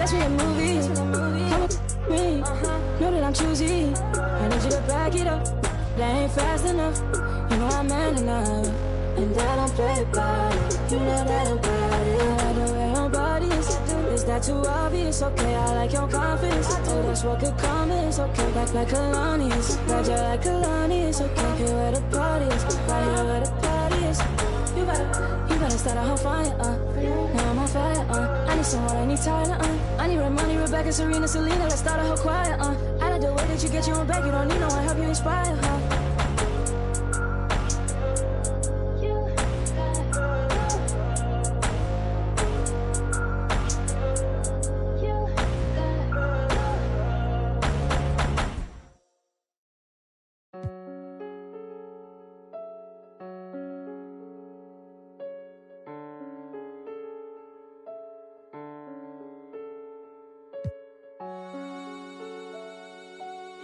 That's me a movie. Come with me. Know that I'm choosy. I need you to back it up. That ain't fast enough. You know I'm man enough. And I don't play about it. You know that I'm about it. I like the way your body is that too obvious? Okay, I like your confidence. Oh, that's what could come is okay. Like Kalani's. Glad you like Kalani's. Okay, here where the party is. Right here where the party is. You better start a whole fire, now I'm on fire, I need someone, I need Tyler, I need Ramoni, Rebecca, Serena, Selena, let's start a whole choir, I like the way that you get your own back, you don't need no one, help you inspire,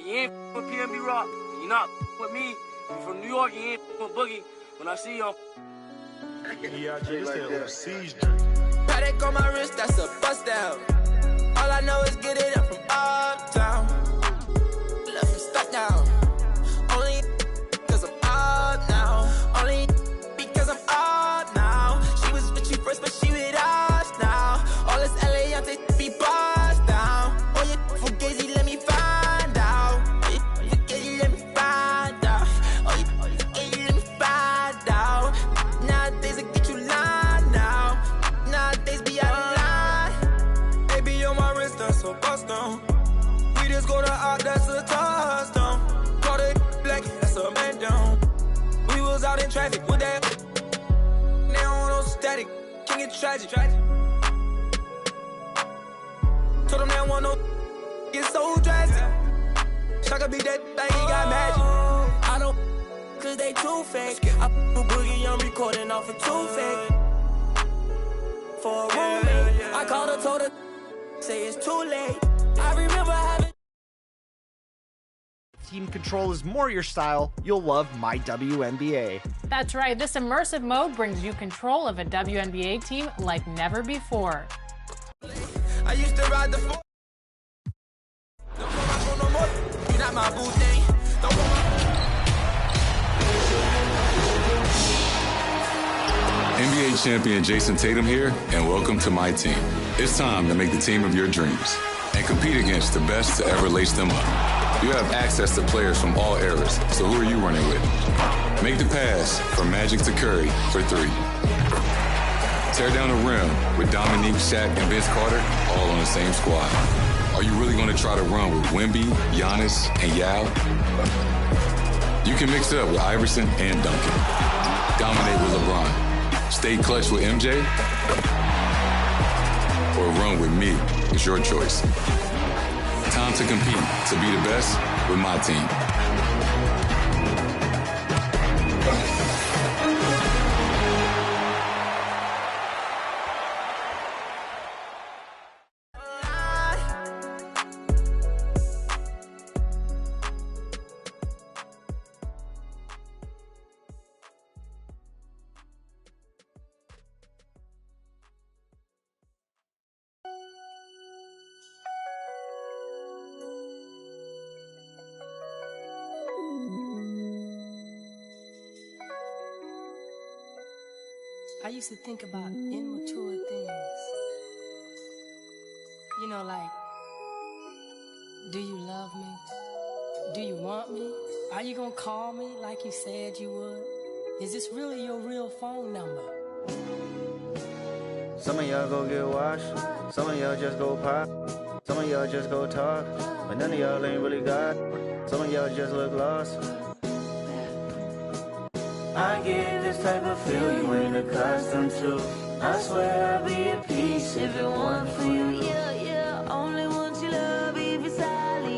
You ain't with PNB Rock. You not with me. You from New York. You ain't with Boogie. When I see you, Yeah, this that siege. Paddock on my wrist, that's a bust down. All I know is get it up from uptown. Let me stop now. Only cause I'm up now. Only because I'm up now. She was with you first, but she with us now. All this LA, I take be bust down. Oh, you fugazi, let me find out. Oh, you fugazi, let me find out. Oh, you fugazi, let me find out. Nowadays, I get you lying now. Nowadays, be out of line. Baby, on my wrist, that's a bust down. We just go to out, that's a touchdown. Call it black, that's a man down. We was out in traffic with that. Now on no static, can get tragic. Told them that one no get so drastic. Shaka be that thing, got magic. I don't cause they too fake. I put Boogie, I'm recording off of too fake. For a roommate, I called her, told her, say it's too late. I remember having Team control is more your style, you'll love My WNBA. That's right, this immersive mode brings you control of a WNBA team like never before. I used to ride the floor. Don't come out for no more. You not my boo thing. Don't come out. NBA champion Jason Tatum here, and welcome to my team. It's time to make the team of your dreams and compete against the best to ever lace them up. You have access to players from all eras, so who are you running with? Make the pass from Magic to Curry for 3. Tear down the rim with Dominique, Shaq, and Vince Carter all on the same squad. Are you really going to try to run with Wemby, Giannis, and Yao? You can mix it up with Iverson and Duncan. Dominate with LeBron. Stay clutch with MJ. Or run with me. It's your choice. Time to compete, to be the best with my team. I used to think about immature things. You know, like, do you love me? Do you want me? Are you gonna call me like you said you would? Is this really your real phone number? Some of y'all go get washed, some of y'all just go pop, some of y'all just go talk, but none of y'all ain't really got. Some of y'all just look lost. I get this type of feel you ain't accustomed to. I swear I'd be at peace if it weren't for you. Yeah, yeah, only want you love if it's solid.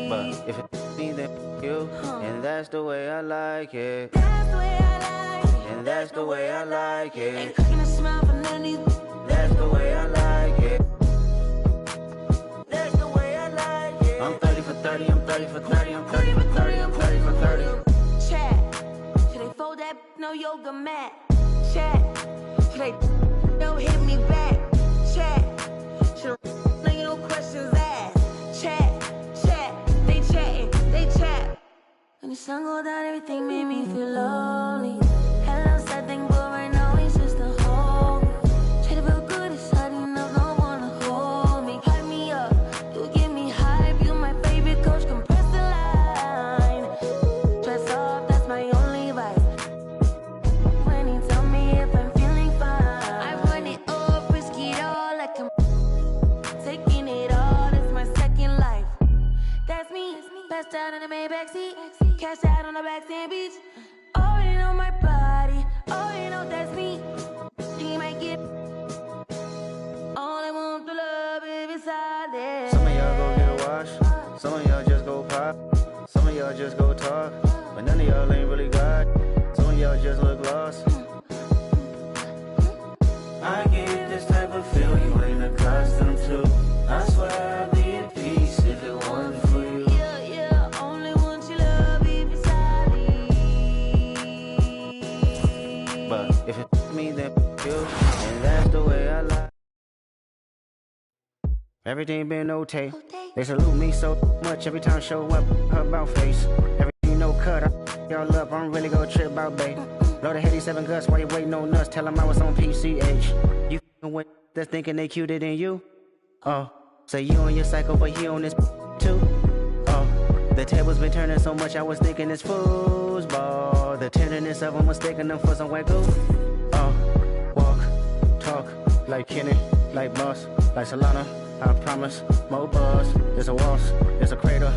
But if it's me, then you, and that's the way I like it. That's the way I like it. And that's the way I like it. Ain't cooking a smile for none of these. That's the way I like it. That's the way I like it. I'm 30 for 30, I'm 30 for 30, I'm 30 for 30, I'm 30 for 30. Chat, should they fold that no yoga mat? Chat, should they no hit me back? That's the way I like. Everything been okay. They salute me so much every time I show up. Her about face. Everything no cut. Y'all up. I'm really gonna trip about babe. Load of 87 guts while you waiting on nuts. Tell them I was on PCH. You with that's thinking they cuter than you. Oh, say you on your cycle, but he on this too. Oh, the tables been turning so much I was thinking it's foosball. The tenderness of them mistaking them for some white goof. Oh, walk, talk like Kenny, like Boss, like Solana. I promise, more buzz. There's a waltz, there's a crater.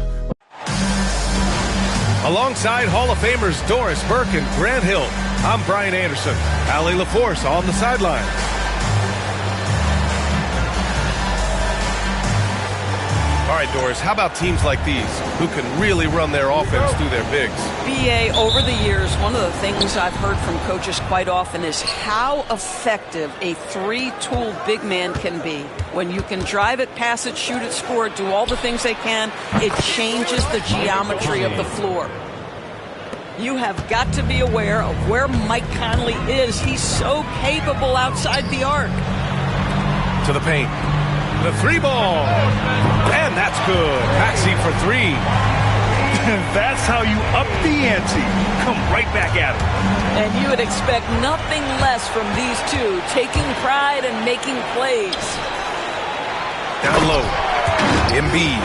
Alongside Hall of Famers Doris Burke and Grant Hill, I'm Brian Anderson. Allie LaForce on the sidelines. All right, Doris, how about teams like these who can really run their offense through their bigs? BA, over the years, one of the things I've heard from coaches quite often is how effective a three-tool big man can be. When you can drive it, pass it, shoot it, score it, do all the things they can, it changes the geometry of the floor. You have got to be aware of where Mike Conley is. He's so capable outside the arc. To the paint. The three ball. And that's good. Maxey for three. That's how you up the ante. Come right back at it. And you would expect nothing less from these two, taking pride and making plays. Down low. Embiid.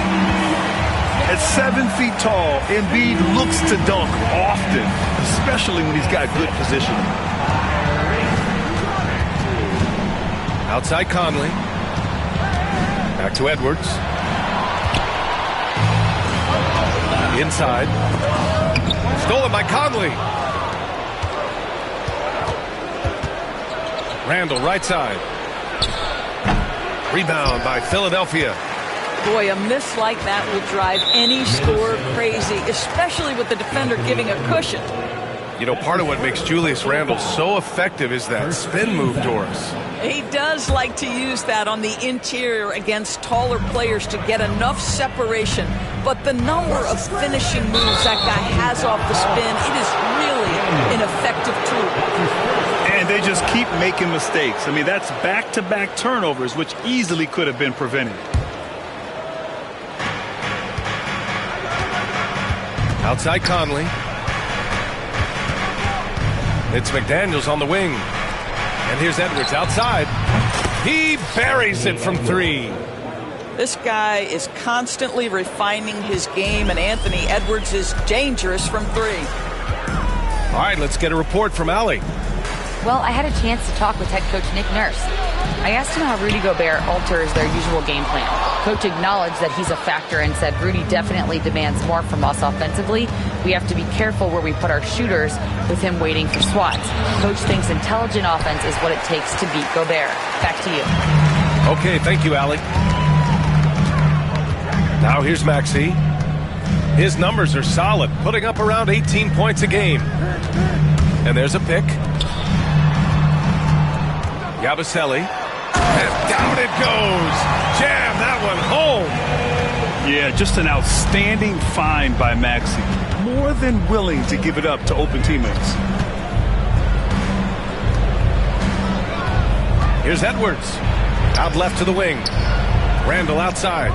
At 7 feet tall, Embiid looks to dunk often, especially when he's got good positioning. Outside Conley. Back to Edwards. Inside. Stolen by Conley. Randall, right side. Rebound by Philadelphia. Boy, a miss like that will drive any scorer crazy, especially with the defender giving a cushion. You know, part of what makes Julius Randle so effective is that spin move, Doris. He does like to use that on the interior against taller players to get enough separation. But the number of finishing moves that guy has off the spin, it is really an effective tool. And they just keep making mistakes. I mean, that's back-to-back turnovers, which easily could have been prevented. Outside Conley. It's McDaniels on the wing. And here's Edwards outside. He buries it from three. This guy is constantly refining his game, and Anthony Edwards is dangerous from three. All right, let's get a report from Allie. Well, I had a chance to talk with head coach Nick Nurse. I asked him how Rudy Gobert alters their usual game plan. Coach acknowledged that he's a factor and said Rudy definitely demands more from us offensively. We have to be careful where we put our shooters with him waiting for swats. Coach thinks intelligent offense is what it takes to beat Gobert. Back to you. Okay, thank you, Allie. Now here's Maxey. His numbers are solid, putting up around 18 points a game. And there's a pick. Yabusele. And down it goes. Jam that one home. Yeah, just an outstanding find by Maxey. More than willing to give it up to open teammates. Here's Edwards. Out left to the wing. Randall outside.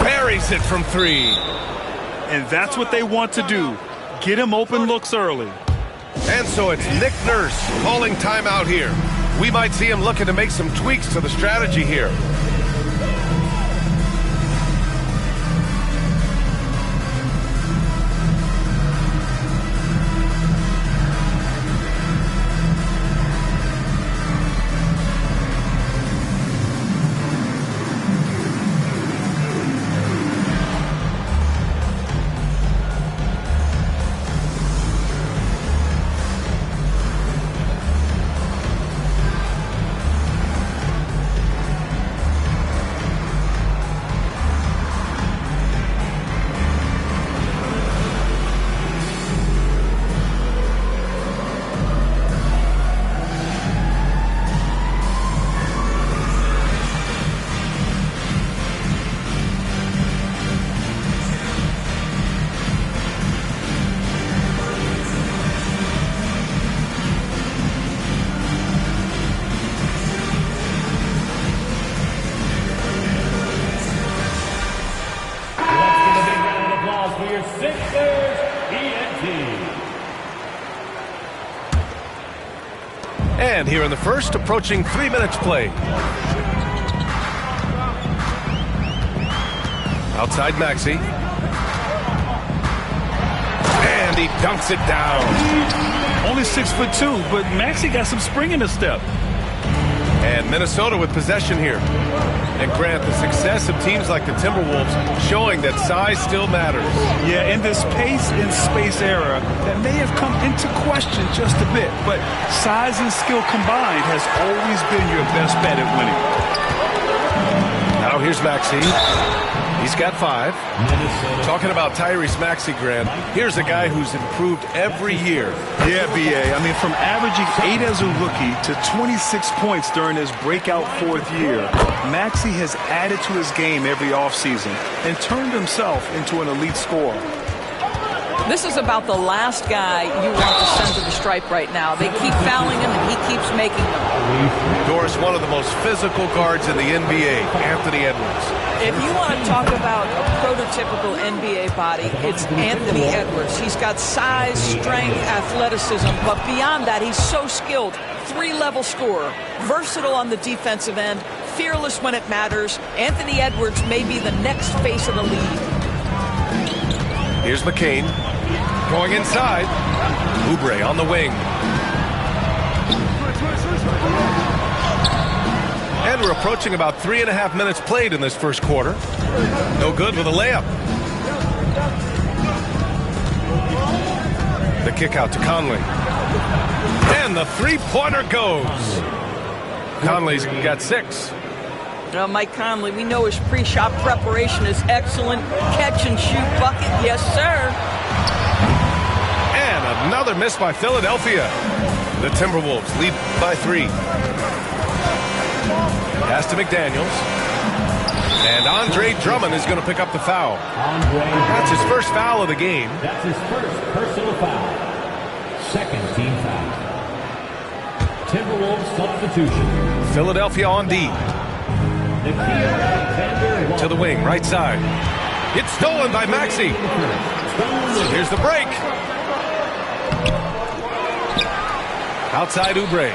Buries it from three. And that's what they want to do. Get him open looks early. And so it's Nick Nurse calling timeout here. We might see him looking to make some tweaks to the strategy here. And here in the first, approaching 3 minutes play. Outside Maxey. And he dunks it down. Only 6'2", but Maxey got some spring in his step. And Minnesota with possession here. And Grant, the success of teams like the Timberwolves showing that size still matters. Yeah, in this pace and space era, that may have come into question just a bit, but size and skill combined has always been your best bet at winning. Now here's Maxey. He's got 5. Talking about Tyrese Maxey, Grant, here's a guy who's improved every year. Yeah, B.A. I mean, from averaging 8 as a rookie to 26 points during his breakout 4th year, Maxey has added to his game every offseason and turned himself into an elite scorer. This is about the last guy you want to send to the stripe right now. They keep fouling him, and he keeps making them. Doris, one of the most physical guards in the NBA, Anthony Edwards. If you want to talk about a prototypical NBA body, it's Anthony Edwards. He's got size, strength, athleticism, but beyond that, he's so skilled. 3-level scorer, versatile on the defensive end, fearless when it matters. Anthony Edwards may be the next face of the league. Here's McCain going inside. Oubre on the wing. And we're approaching about 3.5 minutes played in this first quarter. No good with a layup. The kick out to Conley. And the three-pointer goes. Conley's got 6. Mike Conley, we know his pre-shot preparation is excellent. Catch and shoot bucket, yes, sir. And another miss by Philadelphia. The Timberwolves lead by 3. Pass to McDaniels. And Andre Drummond is going to pick up the foul. That's his first foul of the game. That's his first personal foul. Second team foul. Timberwolves substitution. Philadelphia on D. To the wing, right side. It's stolen by Maxey. Here's the break. Outside Oubre.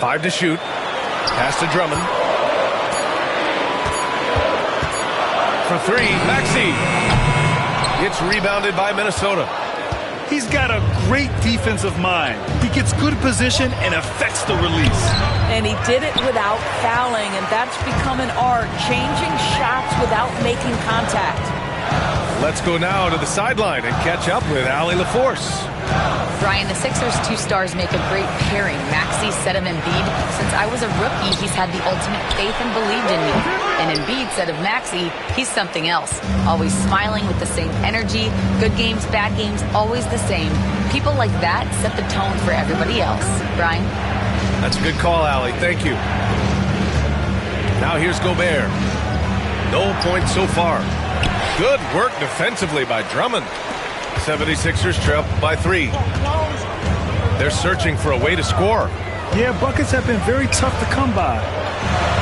Five to shoot. Pass to Drummond. For 3, Maxey. It's rebounded by Minnesota. He's got a great defensive mind. He gets good position and affects the release. And he did it without fouling, and that's become an art, changing shots without making contact. Let's go now to the sideline and catch up with Allie LaForce. Brian, the Sixers' 2 stars make a great pairing. Maxey, said of Embiid, since I was a rookie, he's had the ultimate faith and believed in me. And Embiid said of Maxey, he's something else. Always smiling with the same energy. Good games, bad games, always the same. People like that set the tone for everybody else. Brian? That's a good call, Allie. Thank you. Now here's Gobert. No points so far. Good work defensively by Drummond. 76ers trail by 3. They're searching for a way to score. Yeah, buckets have been very tough to come by.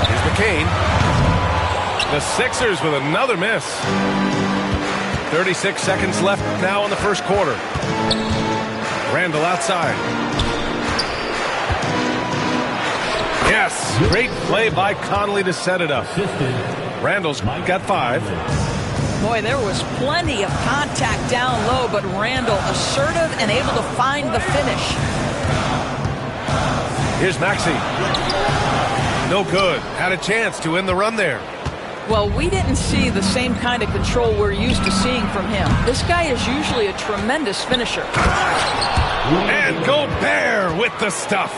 Here's McCain. The Sixers with another miss. 36 seconds left now in the first quarter. Randall outside. Yes, great play by Conley to set it up. Randall's got 5. Boy, there was plenty of contact down low, but Randall assertive and able to find the finish. Here's Maxey. No good. Had a chance to end the run there. Well, we didn't see the same kind of control we're used to seeing from him. This guy is usually a tremendous finisher. And Gobert with the stuff.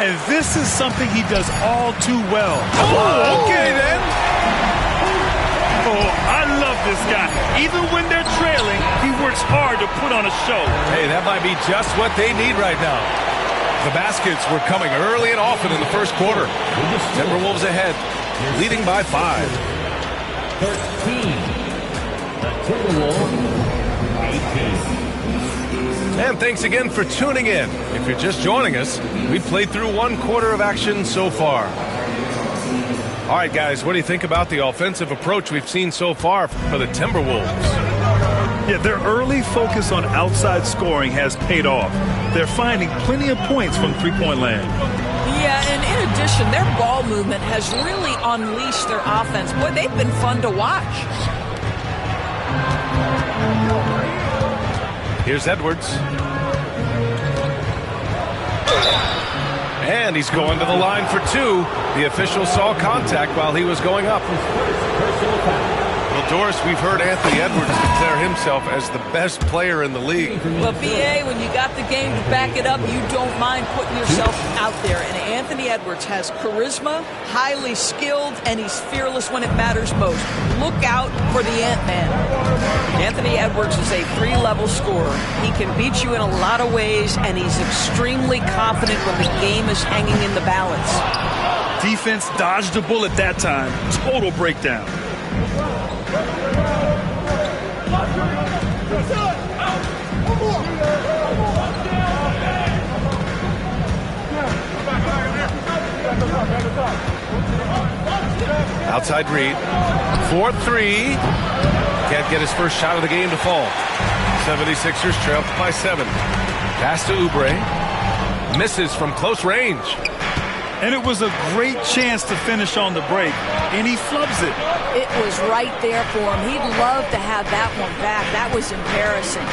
And this is something he does all too well. Oh, okay then. Oh, I love this guy. Even when they're trailing, he works hard to put on a show. Hey, that might be just what they need right now. The baskets were coming early and often in the first quarter. Timberwolves ahead, leading by 5. 13. The Timberwolves 18. And thanks again for tuning in. If you're just joining us, we've played through 1 quarter of action so far. All right, guys, what do you think about the offensive approach we've seen so far for the Timberwolves? Yeah, their early focus on outside scoring has paid off. They're finding plenty of points from three-point land. Yeah, and in addition, their ball movement has really unleashed their offense. Boy, they've been fun to watch. Here's Edwards. And he's going to the line for two. The official saw contact while he was going up. Well, Doris, we've heard Anthony Edwards declare himself as the best player in the league. Well, B.A., when you got the game to back it up, you don't mind putting yourself out there. And Anthony Edwards has charisma, highly skilled, and he's fearless when it matters most. Look out for the Ant-Man. Anthony Edwards is a three-level scorer. He can beat you in a lot of ways, and he's extremely confident when the game is hanging in the balance. Defense dodged a bullet that time. Total breakdown. Outside Reed. 4-3. Can't get his first shot of the game to fall. 76ers trail by 7. Pass to Oubre. Misses from close range. And it was a great chance to finish on the break, and he flubs it. It was right there for him. He'd love to have that one back. That was embarrassing.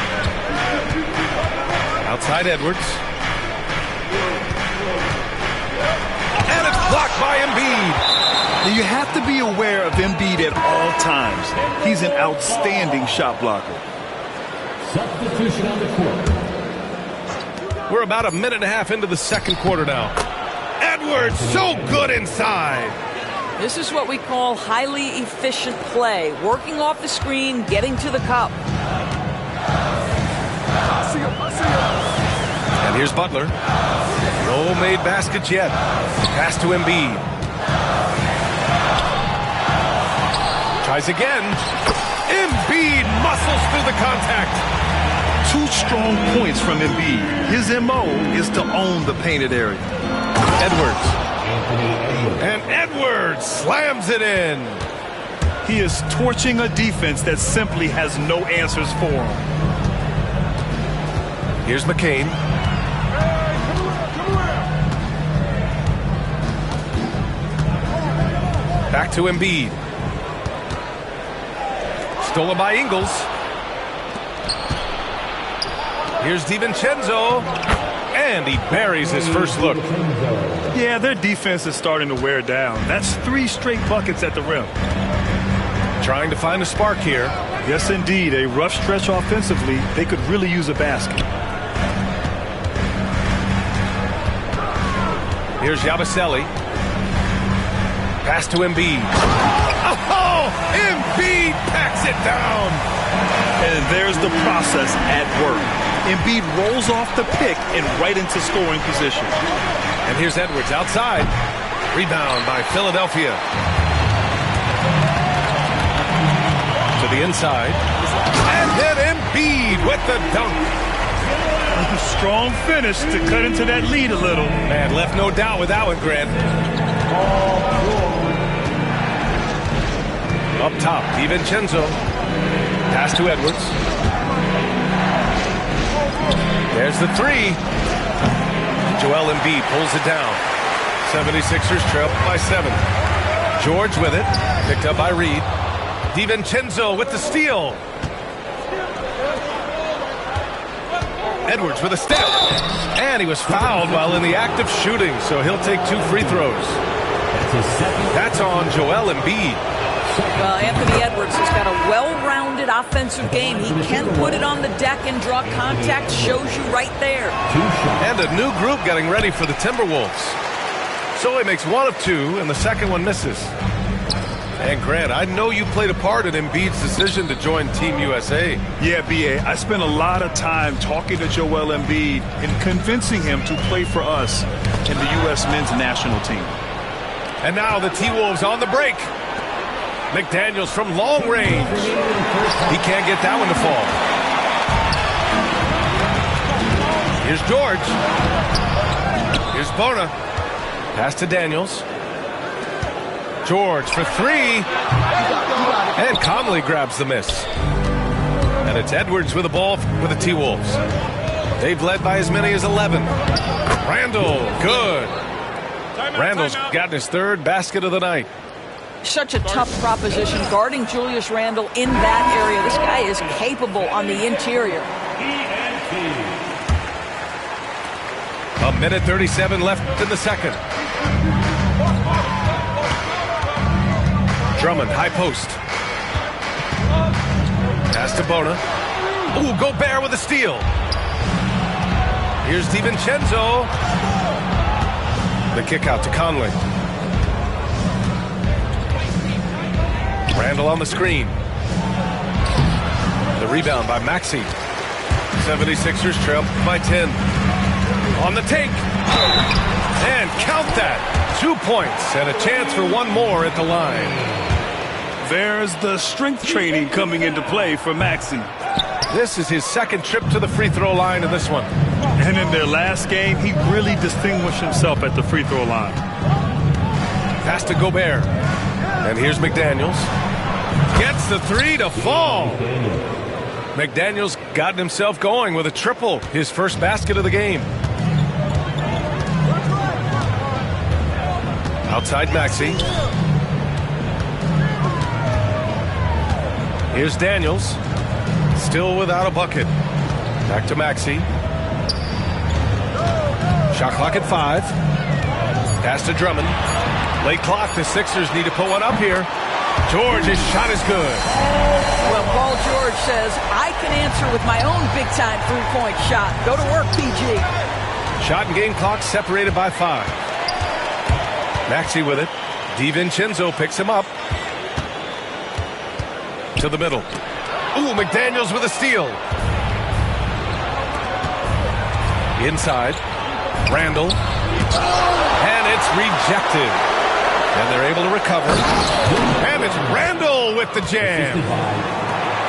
Outside Edwards. And it's blocked by Embiid. You have to be aware of Embiid at all times. He's an outstanding shot blocker. Substitution on the court. We're about a minute and a half into the second quarter now. Edwards, so good inside. This is what we call highly efficient play. Working off the screen, getting to the cup. And here's Butler. No made baskets yet. Pass to Embiid. Tries again. Embiid muscles through the contact. 2 strong points from Embiid. His MO is to own the painted area. Edwards. And Edwards slams it in. He is torching a defense that simply has no answers for him. Here's McCain. Back to Embiid. Stolen by Ingles. Here's DiVincenzo. And he buries his first look. Yeah, their defense is starting to wear down. That's 3 straight buckets at the rim. Trying to find a spark here. Yes, indeed. A rough stretch offensively. They could really use a basket. Here's Yabusele. Pass to Embiid. Oh, Embiid packs it down. And there's the process at work. Embiid rolls off the pick and right into scoring position. And here's Edwards outside. Rebound by Philadelphia. To the inside. And then Embiid with the dunk. Strong finish to cut into that lead a little. Man, left no doubt with that one, Grant. Up top, DiVincenzo. Pass to Edwards. There's the 3. Joel Embiid pulls it down. 76ers trail by 7. George with it. Picked up by Reed. DiVincenzo with the steal. Edwards with a step. And he was fouled while in the act of shooting, so he'll take 2 free throws. That's on Joel Embiid. Well, Anthony Edwards has got a well-rounded offensive game. He can put it on the deck and draw contact. Shows you right there. And a new group getting ready for the Timberwolves. So he makes 1 of 2, and the second one misses. And Grant, I know you played a part in Embiid's decision to join Team USA. Yeah, B.A., I spent a lot of time talking to Joel Embiid and convincing him to play for us in the U.S. men's national team. And now the T-Wolves on the break. McDaniels from long range. He can't get that one to fall. Here's George. Here's Bona. Pass to Daniels. George for 3. And Conley grabs the miss. And it's Edwards with the ball for the T-Wolves. They've led by as many as 11. Randle, good. Randle's gotten his third basket of the night. Such a tough proposition guarding Julius Randle in that area. This guy is capable on the interior. A minute 37 left in the second. Drummond, high post. Pass to Bona. Ooh, Gobert with a steal. Here's DiVincenzo. The kick out to Conley. Randle on the screen. The rebound by Maxey. 76ers trail by 10. On the take. And count that. 2 points and a chance for one more at the line. There's the strength training coming into play for Maxey. This is his second trip to the free throw line in this one. And in their last game, he really distinguished himself at the free throw line. Pass to Gobert. And here's McDaniels. Gets the three to fall. McDaniels gotten himself going with a triple. His first basket of the game. Outside Maxey. Here's Daniels. Still without a bucket. Back to Maxey. Shot clock at 5. Pass to Drummond. Late clock. The Sixers need to put one up here. George, his shot is good. Well, Paul George says, I can answer with my own big-time three-point shot. Go to work, PG. Shot and game clock separated by 5. Maxey with it. DiVincenzo picks him up. To the middle. Ooh, McDaniels with a steal. Inside. Randle. And it's rejected. And they're able to recover. And it's Randle with the jam.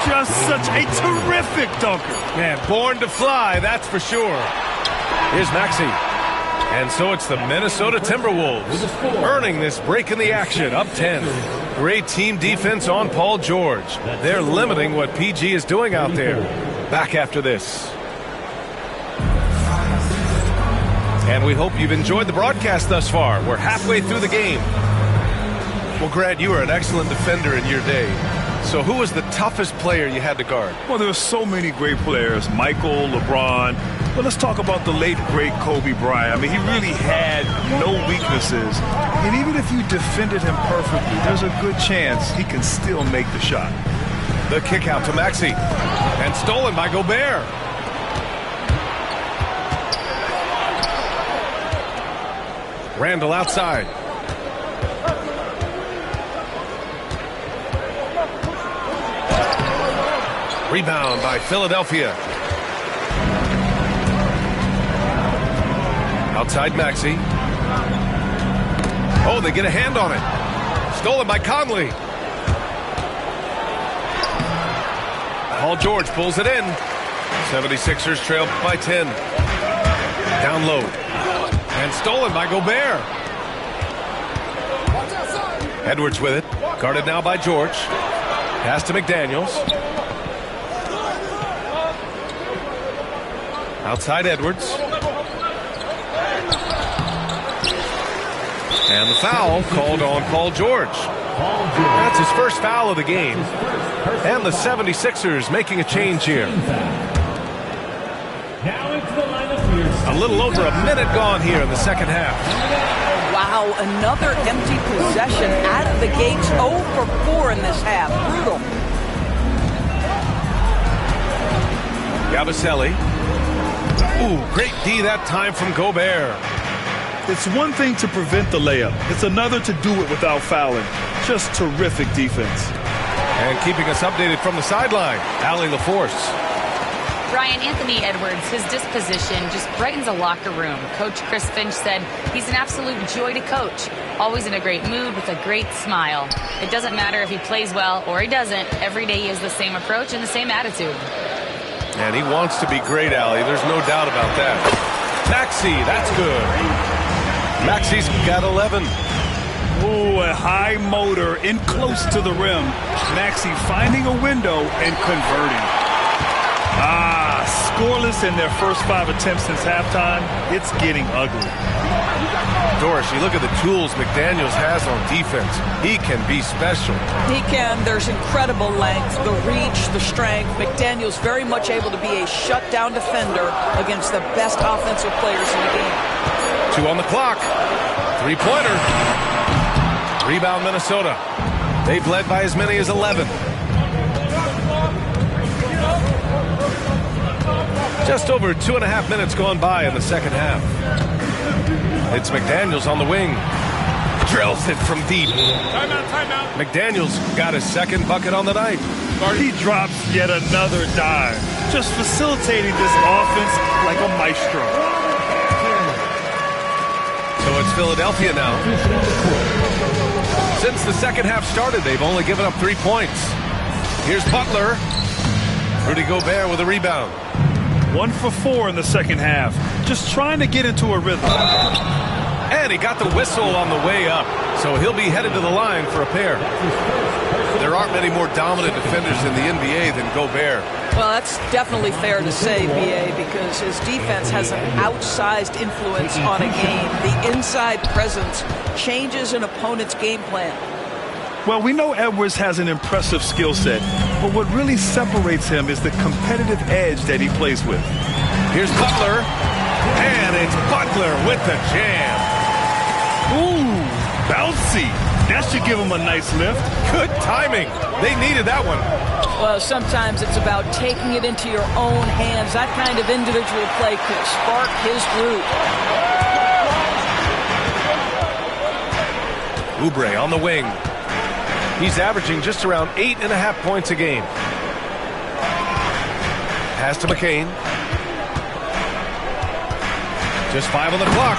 Just such a terrific dunker. Man, born to fly, that's for sure. Here's Maxey. And so it's the Minnesota Timberwolves earning this break in the action, up 10. Great team defense on Paul George. They're limiting what PG is doing out there. Back after this. And we hope you've enjoyed the broadcast thus far. We're halfway through the game. Well, Grant, you were an excellent defender in your day. So who was the toughest player you had to guard? Well, there were so many great players. Michael, LeBron. But let's talk about the late, great Kobe Bryant. I mean, he really had no weaknesses. And even if you defended him perfectly, there's a good chance he can still make the shot. The kick out to Maxey. And stolen by Gobert. Randle outside. Rebound by Philadelphia. Outside Maxey. Oh, they get a hand on it. Stolen by Conley. Paul George pulls it in. 76ers trail by 10. Down low. And stolen by Gobert. Edwards with it. Guarded now by George. Pass to McDaniels. Outside Edwards. And the foul called on Paul George. That's his first foul of the game. And the 76ers making a change here. A little over a minute gone here in the second half. Wow, another empty possession out of the gates. 0 for 4 in this half. Brutal. Yabusele. Ooh, great D that time from Gobert. It's one thing to prevent the layup. It's another to do it without fouling. Just terrific defense. And keeping us updated from the sideline, Allie LaForce. Ryan, Anthony Edwards, his disposition just brightens a locker room. Coach Chris Finch said he's an absolute joy to coach. Always in a great mood with a great smile. It doesn't matter if he plays well or he doesn't. Every day he has the same approach and the same attitude. And he wants to be great, Allie. There's no doubt about that. Maxey, that's good. Maxey's got 11. Ooh, a high motor in close to the rim. Maxey finding a window and converting. Scoreless in their first 5 attempts since halftime. It's getting ugly. Doris, you look at the tools McDaniels has on defense. He can be special. He can. There's incredible length, the reach, the strength. McDaniels very much able to be a shutdown defender against the best offensive players in the game. 2 on the clock. 3-pointer. Rebound Minnesota. They've led by as many as 11. Just over 2.5 minutes gone by in the second half. It's McDaniels on the wing. Drills it from deep. Timeout. McDaniels got his second bucket on the night. He drops yet another dime. Just facilitating this offense like a maestro. So it's Philadelphia now. Since the second half started, they've only given up 3 points. Here's Butler. Rudy Gobert with a rebound. 1 for 4 in the second half. Just trying to get into a rhythm. And he got the whistle on the way up. So he'll be headed to the line for a pair. There aren't many more dominant defenders in the NBA than Gobert. Well, that's definitely fair to say, B.A., because his defense has an outsized influence on a game. The inside presence changes an opponent's game plan. Well, we know Edwards has an impressive skill set, but what really separates him is the competitive edge that he plays with. Here's Butler, and it's Butler with the jam. Ooh, bouncy. That should give him a nice lift. Good timing. They needed that one. Well, sometimes it's about taking it into your own hands. That kind of individual play could spark his group. Oubre on the wing. He's averaging just around 8.5 points a game. Pass to McCain. Just 5 on the clock.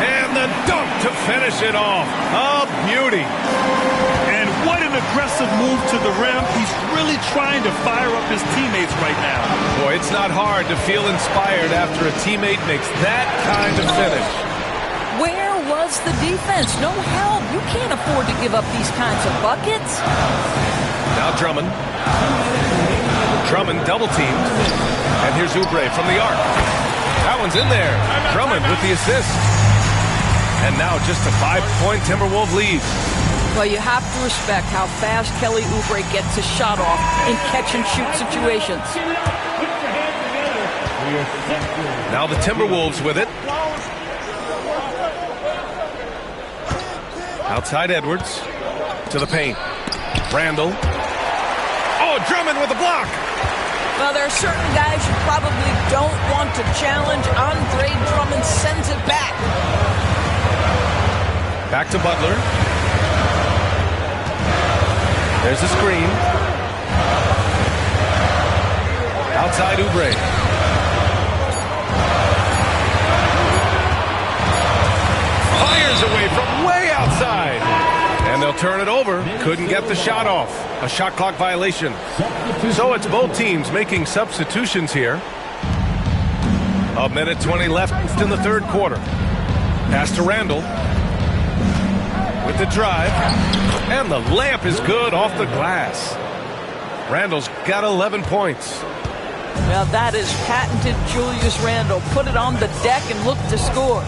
And the dunk to finish it off. A beauty. And what an aggressive move to the rim. He's really trying to fire up his teammates right now. Boy, it's not hard to feel inspired after a teammate makes that kind of finish. Where was the defense? No help. You can't afford to give up these kinds of buckets. Now Drummond. Drummond double teamed. And here's Oubre from the arc. That one's in there. Drummond with the assist. And now just a 5-point Timberwolves lead. Well, you have to respect how fast Kelly Oubre gets his shot off in catch-and-shoot situations. Now the Timberwolves with it. Outside Edwards to the paint. Randall. Oh, Drummond with a block. Well, there are certain guys you probably don't want to challenge. Andre Drummond sends it back. Back to Butler. There's a screen. Outside Oubre. Fires away from way outside. And they'll turn it over. Couldn't get the shot off. A shot clock violation. So it's both teams making substitutions here. 1:20 left in the third quarter. Pass to Randall. With the drive. And the layup is good off the glass. Randall's got 11 points. Well, that is patented Julius Randle. Put it on the deck and look to score.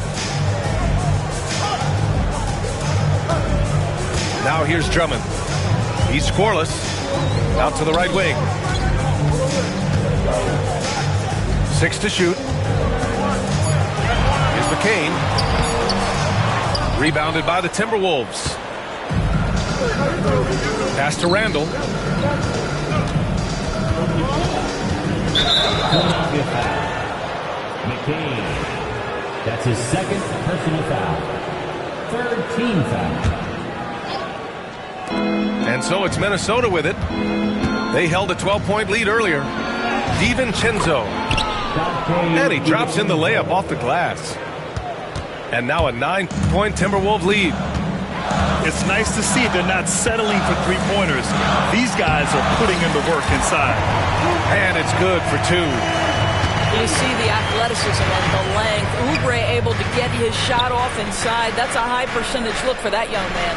Now here's Drummond. He's scoreless. Out to the right wing. 6 to shoot. Here's McCain. Rebounded by the Timberwolves. Pass to Randall. McCain. That's his second personal foul. Third team foul. And so it's Minnesota with it. They held a 12-point lead earlier. DiVincenzo. And he drops in the layup off the glass. And now a 9-point Timberwolves lead. It's nice to see they're not settling for three-pointers. These guys are putting in the work inside. And it's good for 2. You see the athleticism and the length. Oubre able to get his shot off inside. That's a high percentage look for that young man.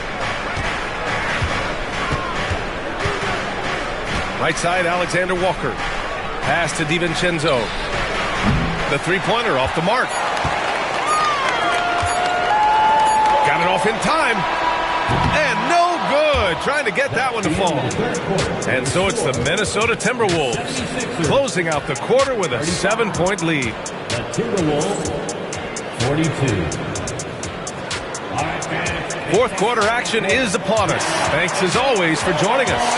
Right side, Alexander Walker. Pass to DiVincenzo. The three-pointer off the mark. Got it off in time. And no good. Trying to get that one to fall. And so it's the Minnesota Timberwolves closing out the quarter with a 7-point lead. The Timberwolves, 42. Fourth quarter action is upon us. Thanks as always for joining us.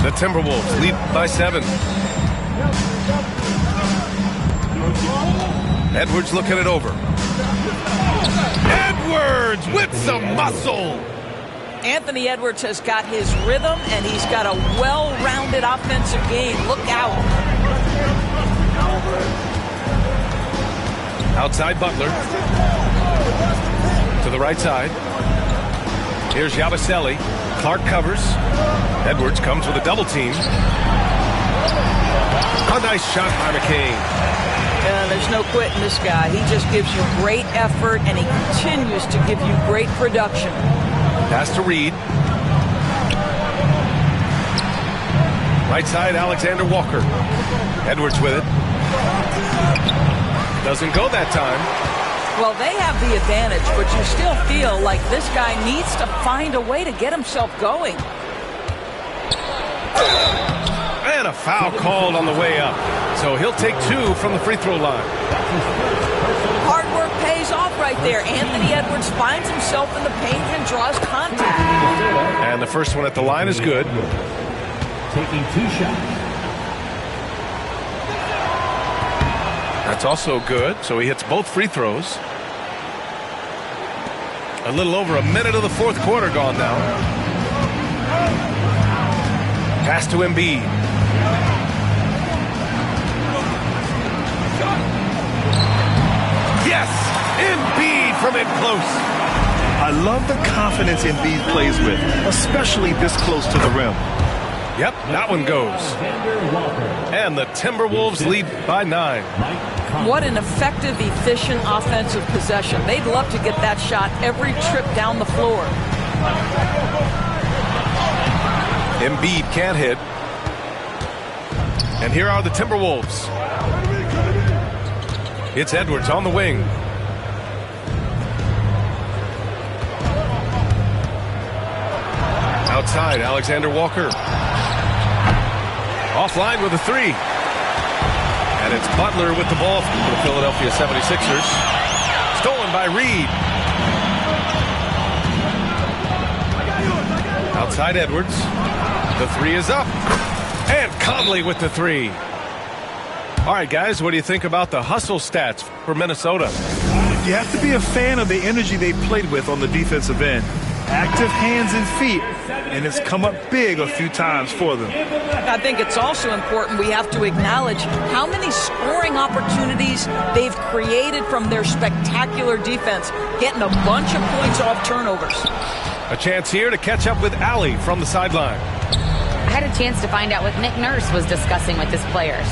The Timberwolves lead by 7. Edwards looking it over. Edwards with some muscle. Anthony Edwards has got his rhythm, and he's got a well-rounded offensive game. Look out. Outside Butler. To the right side. Here's Yabusele. Clark covers. Edwards comes with a double team. A nice shot by McCain. There's no quitting this guy. He just gives you great effort, and he continues to give you great production. Pass to Reed. Right side, Alexander Walker. Edwards with it. Doesn't go that time. Well, they have the advantage, but you still feel like this guy needs to find a way to get himself going. And a foul called on the way up. So he'll take 2 from the free throw line. Hard work pays off right there. Anthony Edwards finds himself in the paint and draws contact. And the first one at the line is good. Taking 2 shots. That's also good. So he hits both free throws. A little over a minute of the fourth quarter gone now. Pass to Embiid. Yes! Embiid from in close. I love the confidence Embiid plays with, especially this close to the rim. Yep, that one goes. And the Timberwolves lead by 9. What an effective, efficient offensive possession. They'd love to get that shot every trip down the floor. Embiid can't hit. And here are the Timberwolves. It's Edwards on the wing. Outside, Alexander Walker. Offline with a 3. And it's Butler with the ball for the Philadelphia 76ers. Stolen by Reed. Outside Edwards. The 3 is up. And Conley with the 3. All right, guys, what do you think about the hustle stats for Minnesota? You have to be a fan of the energy they played with on the defensive end. Active hands and feet, and it's come up big a few times for them. I think it's also important we have to acknowledge how many scoring opportunities they've created from their spectacular defense, getting a bunch of points off turnovers. A chance here to catch up with Allie from the sideline. I had a chance to find out what Nick Nurse was discussing with his players.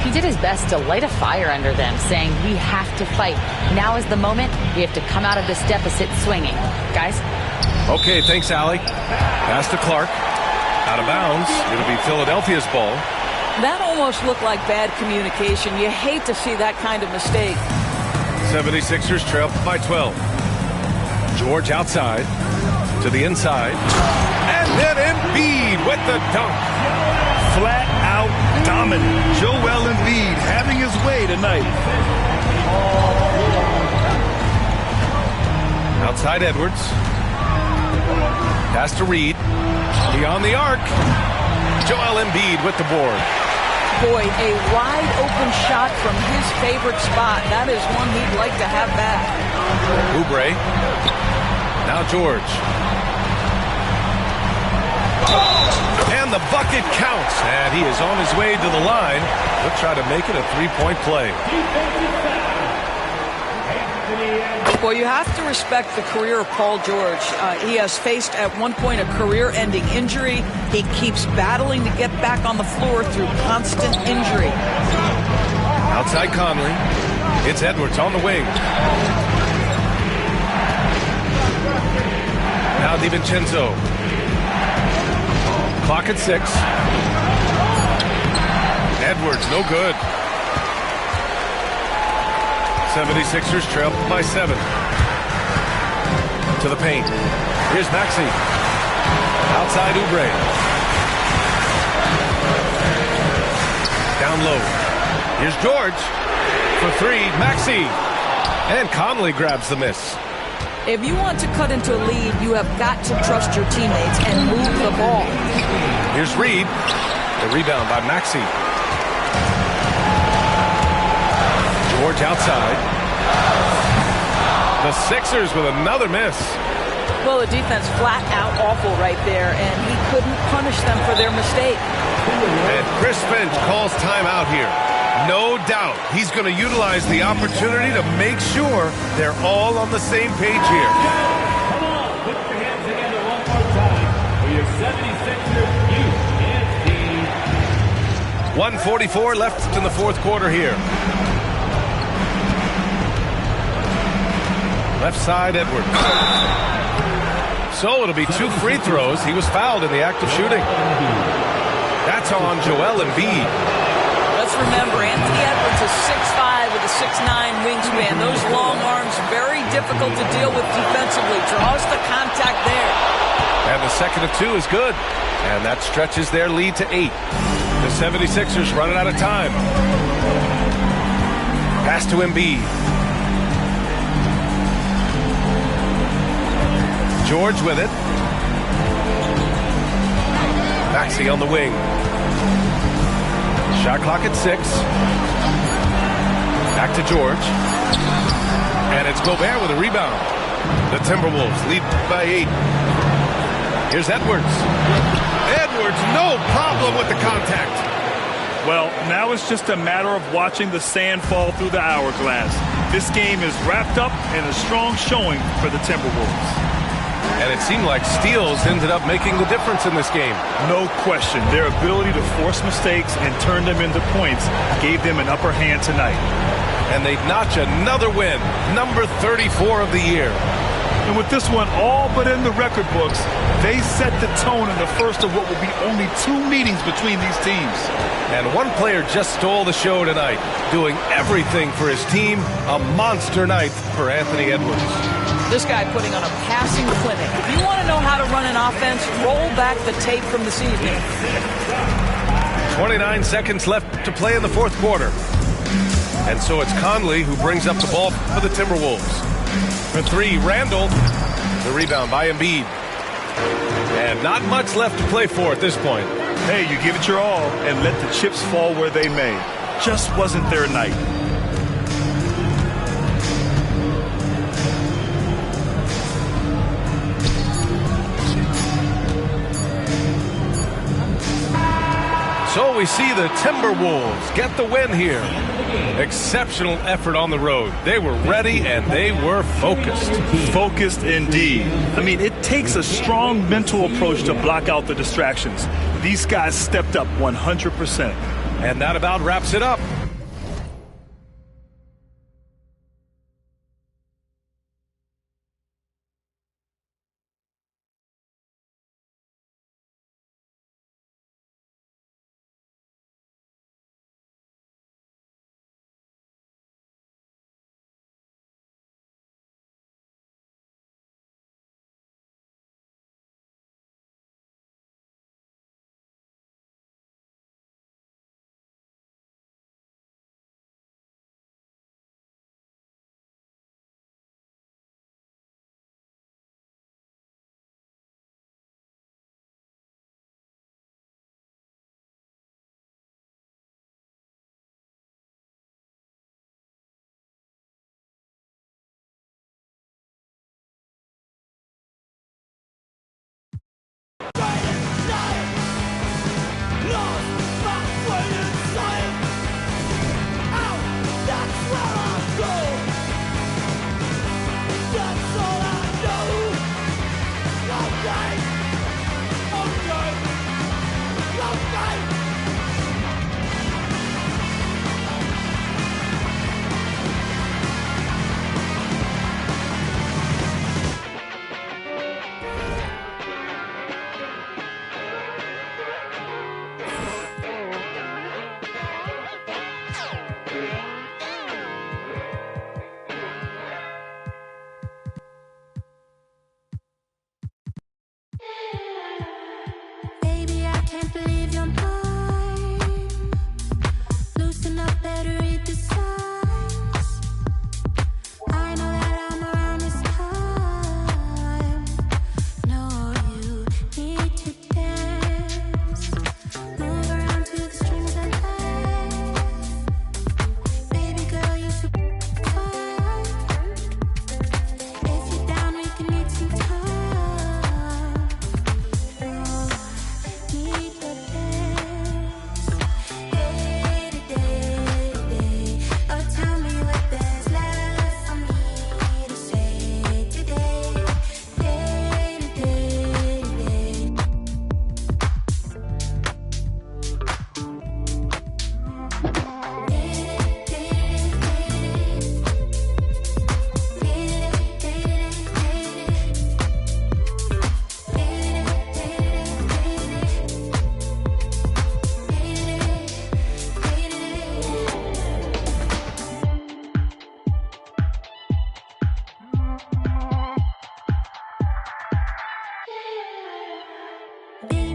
He did his best to light a fire under them, saying, we have to fight. Now is the moment. We have to come out of this deficit swinging. Guys? Okay, thanks, Allie. Pass to Clark. Out of bounds. It'll be Philadelphia's ball. That almost looked like bad communication. You hate to see that kind of mistake. 76ers trail by 12. George outside. To the inside. And then Embiid with the dunk. Flat out dominant. Joel Embiid having his way tonight. Outside Edwards. Pass to Reed. Beyond the arc. Joel Embiid with the board. Boy, a wide open shot from his favorite spot. That is one he'd like to have back. Oubre. Now George. And the bucket counts. And he is on his way to the line. He'll try to make it a three-point play. Well, you have to respect the career of Paul George. He has faced at one point a career-ending injury. He keeps battling to get back on the floor through constant injury. Outside Conley. It's Edwards on the wing. Now DiVincenzo. Clock at 6. Edwards, no good. 76ers trail by 7. To the paint. Here's Maxey. Outside Oubre. Down low. Here's George. For 3, Maxey. And Conley grabs the miss. If you want to cut into a lead, you have got to trust your teammates and move the ball. Here's Reed. The rebound by Maxey. George outside. The Sixers with another miss. Well, the defense flat out awful right there, and he couldn't punish them for their mistake. And Chris Finch calls timeout here. No doubt he's going to utilize the opportunity to make sure they're all on the same page here. Come on, put your hands together one more time for your 76ers youth and team. 1:44 left in the fourth quarter here. Left side, Edwards. So it'll be 2 free throws. He was fouled in the act of shooting. That's on Joel Embiid. Let's remember, Anthony Edwards is 6'5" with a 6'9" wingspan. Those long arms, very difficult to deal with defensively. Draws the contact there. And the second of 2 is good. And that stretches their lead to 8. The 76ers running out of time. Pass to Embiid. George with it. Maxey on the wing. Shot clock at 6. Back to George. And it's Gobert with a rebound. The Timberwolves lead by 8. Here's Edwards. Edwards, no problem with the contact. Well, now it's just a matter of watching the sand fall through the hourglass. This game is wrapped up in a strong showing for the Timberwolves. And it seemed like steals ended up making the difference in this game. No question. Their ability to force mistakes and turn them into points gave them an upper hand tonight. And they notch another win, number 34 of the year. And with this one all but in the record books, they set the tone in the first of what will be only 2 meetings between these teams. And one player just stole the show tonight, doing everything for his team. A monster night for Anthony Edwards. This guy putting on a passing clinic. If you want to know how to run an offense, roll back the tape from this evening. 29 seconds left to play in the fourth quarter. And so it's Conley who brings up the ball for the Timberwolves. For 3, Randall. The rebound by Embiid. And not much left to play for at this point. Hey, you give it your all and let the chips fall where they may. Just wasn't their night. So we see the Timberwolves get the win here. Exceptional effort on the road. They were ready and they were focused. Focused indeed. I mean, it takes a strong mental approach to block out the distractions. These guys stepped up 100%. And that about wraps it up. Be